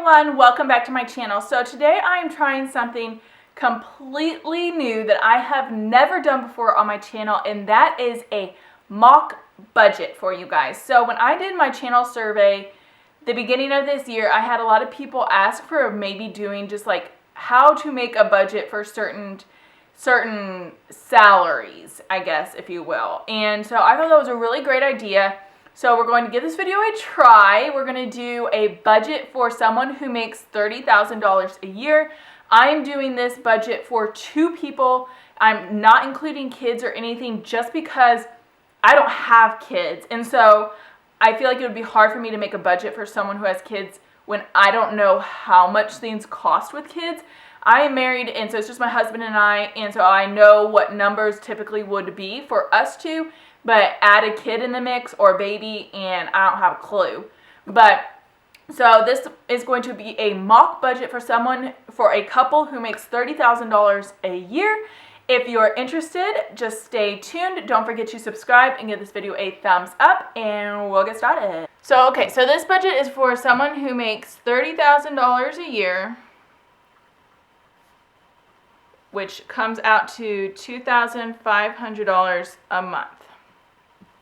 everyone, welcome back to my channel. So today I am trying something completely new that I have never done before on my channel, and that is a mock budget for you guys. So when I did my channel survey the beginning of this year, I had a lot of people ask for maybe doing just like how to make a budget for certain salaries, I guess, if you will. And so I thought that was a really great idea. So we're going to give this video a try. We're going to do a budget for someone who makes $30,000 a year. I'm doing this budget for 2 people. I'm not including kids or anything just because I don't have kids. And so I feel like it would be hard for me to make a budget for someone who has kids when I don't know how much things cost with kids. I am married, and so it's just my husband and I, and so I know what numbers typically would be for us two, but add a kid in the mix or a baby, and I don't have a clue. But so this is going to be a mock budget for a couple who makes $30,000 a year. If you're interested, just stay tuned. Don't forget to subscribe and give this video a thumbs up, and we'll get started. So this budget is for someone who makes $30,000 a year, which comes out to $2,500 a month.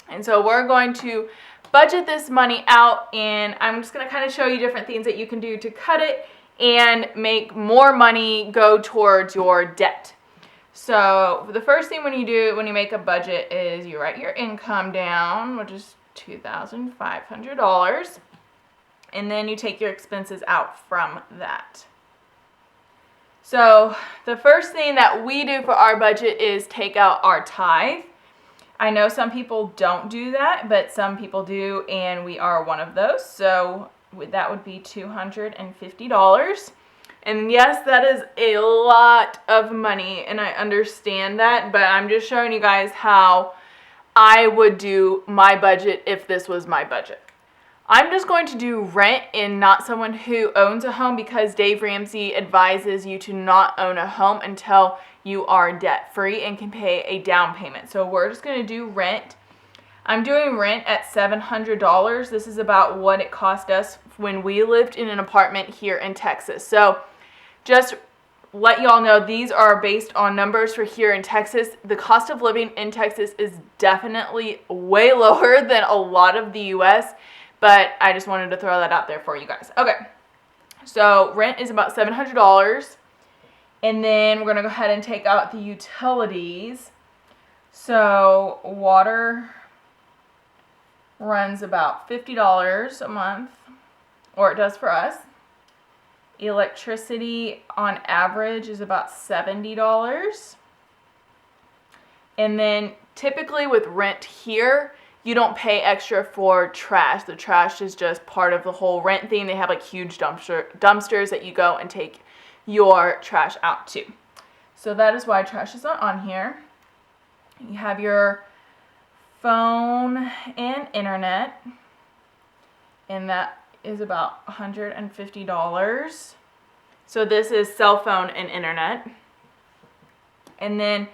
And so we're going to budget this money out, and I'm just going to kind of show you different things that you can do to cut it and make more money go towards your debt. So the first thing when you make a budget is you write your income down, which is $2,500, and then you take your expenses out from that. So the first thing that we do for our budget is take out our tithe. I know some people don't do that, but some people do, and we are one of those. So that would be $250. And yes, that is a lot of money, and I understand that, but I'm just showing you guys how I would do my budget if this was my budget. I'm just going to do rent and not someone who owns a home, because Dave Ramsey advises you to not own a home until you are debt-free and can pay a down payment. So we're just going to do rent. I'm doing rent at $700. This is about what it cost us when we lived in an apartment here in Texas. So just let y'all know, these are based on numbers for here in Texas. The cost of living in Texas is definitely way lower than a lot of the U.S., but I just wanted to throw that out there for you guys. Okay, so rent is about $700. And then we're going to go ahead and take out the utilities. So water runs about $50 a month, or it does for us. Electricity on average is about $70. And then typically with rent here, you don't pay extra for trash. The trash is just part of the whole rent thing. They have like huge dumpsters that you go and take your trash out to. So that is why trash is not on here. You have your phone and internet, and that is about $150. So this is cell phone and internet. And then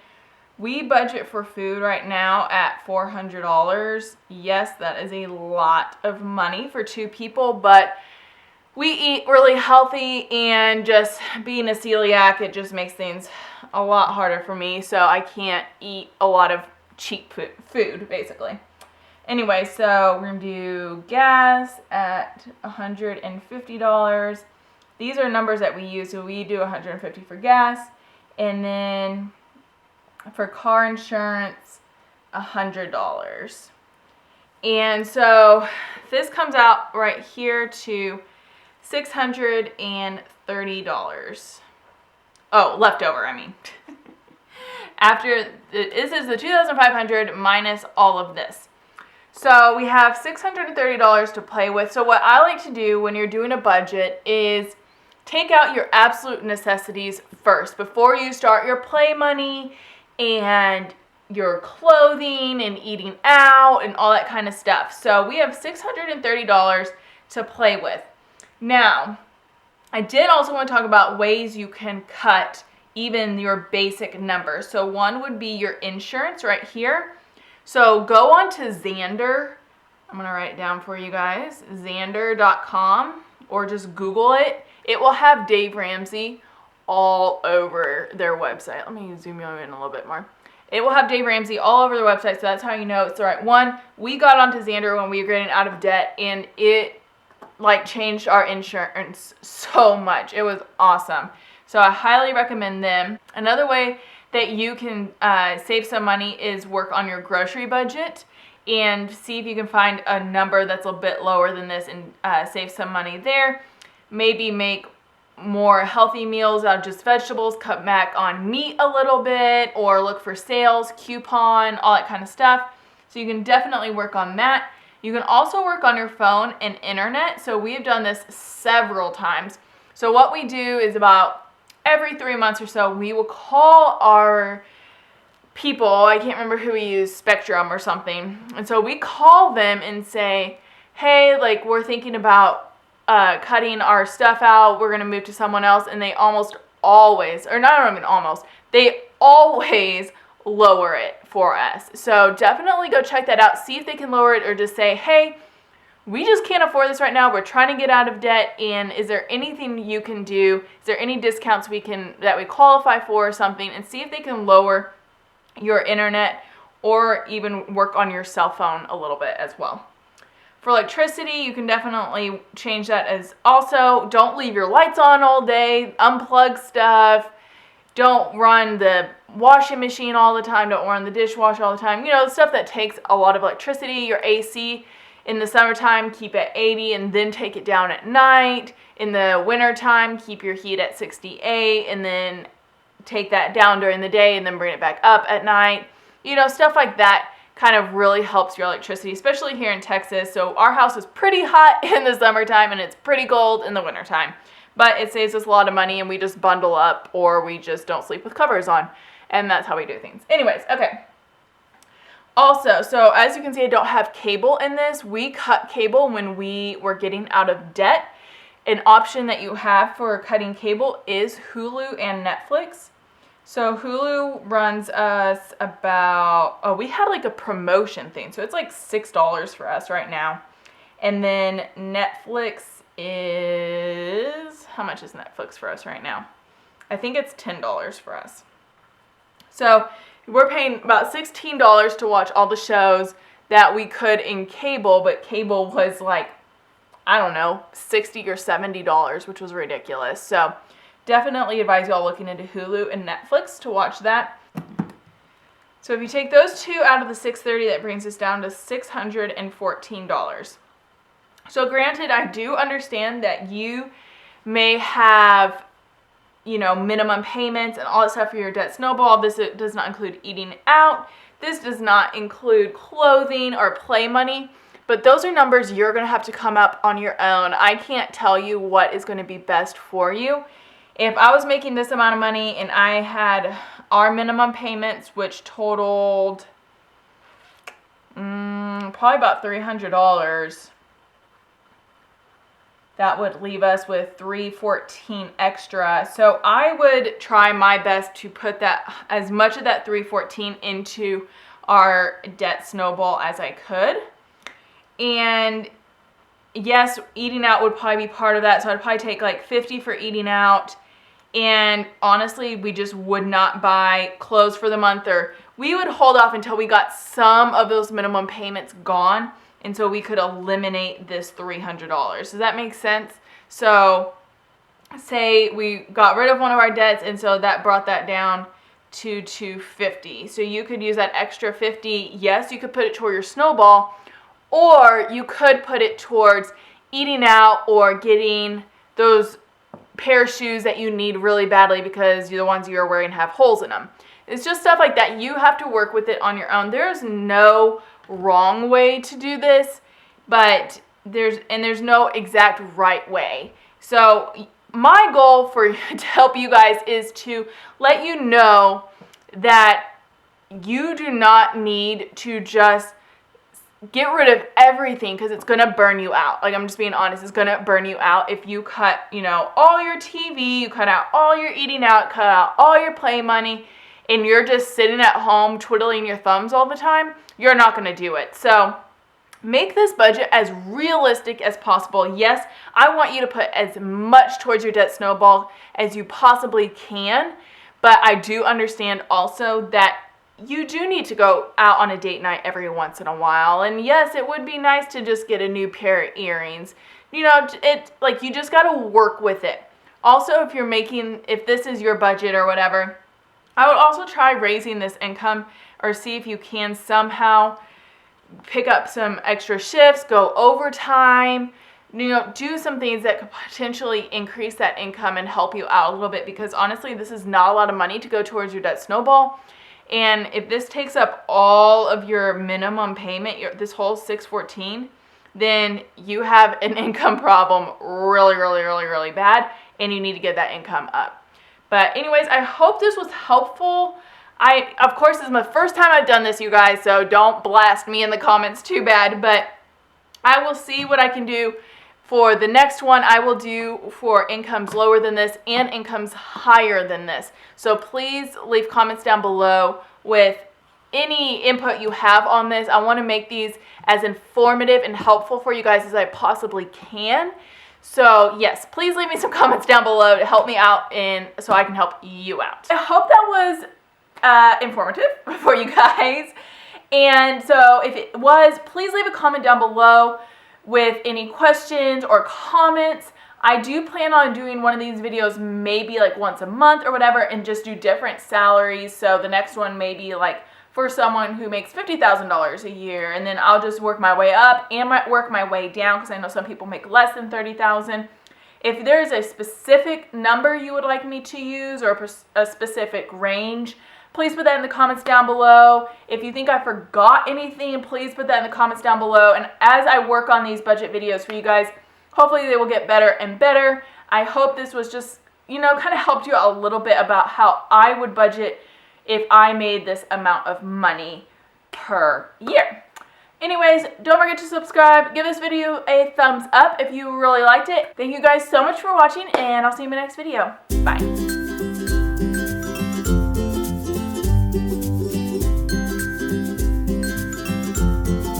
we budget for food right now at $400. Yes, that is a lot of money for 2 people, but we eat really healthy, and just being a celiac, it just makes things a lot harder for me, so I can't eat a lot of cheap food, basically. Anyway, so we're going to do gas at $150. These are numbers that we use, so we do $150 for gas, and then for car insurance, $100. And so this comes out right here to $630. Oh, leftover, I mean. This is the $2,500 minus all of this. So we have $630 to play with. So what I like to do when you're doing a budget is take out your absolute necessities first before you start your play money and your clothing and eating out and all that kind of stuff. So we have $630 to play with. Now, I did also want to talk about ways you can cut even your basic numbers. So one would be your insurance right here. So go on to Xander. I'm going to write it down for you guys. Xander.com. or just Google it, it will have Dave Ramsey all over their website. Let me zoom you in a little bit more. It will have Dave Ramsey all over their website, so that's how you know it's the right one. We got onto Xandr when we were getting out of debt, and it like changed our insurance so much. It was awesome. So I highly recommend them. Another way that you can save some money is work on your grocery budget and see if you can find a number that's a bit lower than this and save some money there. Maybe make more healthy meals out of just vegetables, cut back on meat a little bit, or look for sales, coupon, all that kind of stuff. So you can definitely work on that. You can also work on your phone and internet. So we have done this several times. So what we do is about every 3 months or so, we will call our people. I can't remember who we use, Spectrum or something. And so we call them and say, hey, like we're thinking about cutting our stuff out. We're going to move to someone else. And they almost always, or not even almost, they always lower it for us. So definitely go check that out. See if they can lower it, or just say, hey, we just can't afford this right now. We're trying to get out of debt, and is there anything you can do? Is there any discounts that we qualify for or something? And see if they can lower your internet or even work on your cell phone a little bit as well. For electricity, you can definitely change that as also. Don't leave your lights on all day. Unplug stuff. Don't run the washing machine all the time. Don't run the dishwasher all the time. You know, stuff that takes a lot of electricity. Your AC in the summertime, keep at 80 and then take it down at night. In the wintertime, keep your heat at 68 and then take that down during the day and then bring it back up at night. You know, stuff like that kind of really helps your electricity, especially here in Texas. So our house is pretty hot in the summertime and it's pretty cold in the wintertime. But it saves us a lot of money, and we just bundle up, or we just don't sleep with covers on. And that's how we do things. Anyways, okay. Also, so as you can see, I don't have cable in this. We cut cable when we were getting out of debt. An option that you have for cutting cable is Hulu and Netflix. So Hulu runs us about, we had like a promotion thing. So it's like $6 for us right now. And then Netflix is, how much is Netflix for us right now? I think it's $10 for us. So we're paying about $16 to watch all the shows that we could in cable, but cable was like, I don't know, $60 or $70, which was ridiculous. So definitely advise y'all looking into Hulu and Netflix to watch that. So if you take those two out of the $630, that brings us down to $614. So granted, I do understand that you may have, you know, minimum payments and all that stuff for your debt snowball. This does not include eating out. This does not include clothing or play money. But those are numbers you're going to have to come up on your own. I can't tell you what is going to be best for you. If I was making this amount of money and I had our minimum payments, which totaled probably about $300, that would leave us with $314 extra. So I would try my best to put that, as much of that $314 into our debt snowball as I could. And yes, eating out would probably be part of that. So I'd probably take like $50 for eating out. And honestly, we just would not buy clothes for the month, or we would hold off until we got some of those minimum payments gone. And so we could eliminate this $300. Does that make sense? So say we got rid of one of our debts, and so that brought that down to $250. So you could use that extra $50. Yes, you could put it toward your snowball, or you could put it towards eating out or getting those pair of shoes that you need really badly because the ones you're wearing have holes in them. It's just stuff like that. You have to work with it on your own. There's no wrong way to do this, but there's no exact right way. So my goal to help you guys is to let you know that you do not need to just get rid of everything, because it's going to burn you out. Like, I'm just being honest, it's going to burn you out if you cut, all your TV, you cut out all your eating out, cut out all your play money, and you're just sitting at home twiddling your thumbs all the time. You're not going to do it. So make this budget as realistic as possible. Yes, I want you to put as much towards your debt snowball as you possibly can, but I do understand also that you do need to go out on a date night every once in a while. And yes, it would be nice to just get a new pair of earrings. You know, it like you just got to work with it. Also, if this is your budget or whatever, I would also try raising this income or see if you can somehow pick up some extra shifts, go overtime, do some things that could potentially increase that income and help you out a little bit, because honestly, this is not a lot of money to go towards your debt snowball. And if this takes up all of your minimum payment, this whole $614, then you have an income problem really, really, really, really bad, and you need to get that income up. But anyways, I hope this was helpful. Of course, this is my first time I've done this, you guys, so don't blast me in the comments too bad, but I will see what I can do for the next one. I will do for incomes lower than this and incomes higher than this. So please leave comments down below with any input you have on this. I want to make these as informative and helpful for you guys as I possibly can. So yes, please leave me some comments down below to help me out and so I can help you out. I hope that was informative for you guys. And so if it was, please leave a comment down below with any questions or comments. I do plan on doing one of these videos maybe like once a month or whatever, and just do different salaries. So the next one may be like for someone who makes $50,000 a year, and then I'll just work my way up and work my way down, because I know some people make less than $30,000. If there's a specific number you would like me to use or a specific range, please put that in the comments down below. If you think I forgot anything, please put that in the comments down below. And as I work on these budget videos for you guys, hopefully they will get better and better. I hope this was just, kind of helped you out a little bit about how I would budget if I made this amount of money per year. Anyways, don't forget to subscribe. Give this video a thumbs up if you really liked it. Thank you guys so much for watching, and I'll see you in my next video. Bye.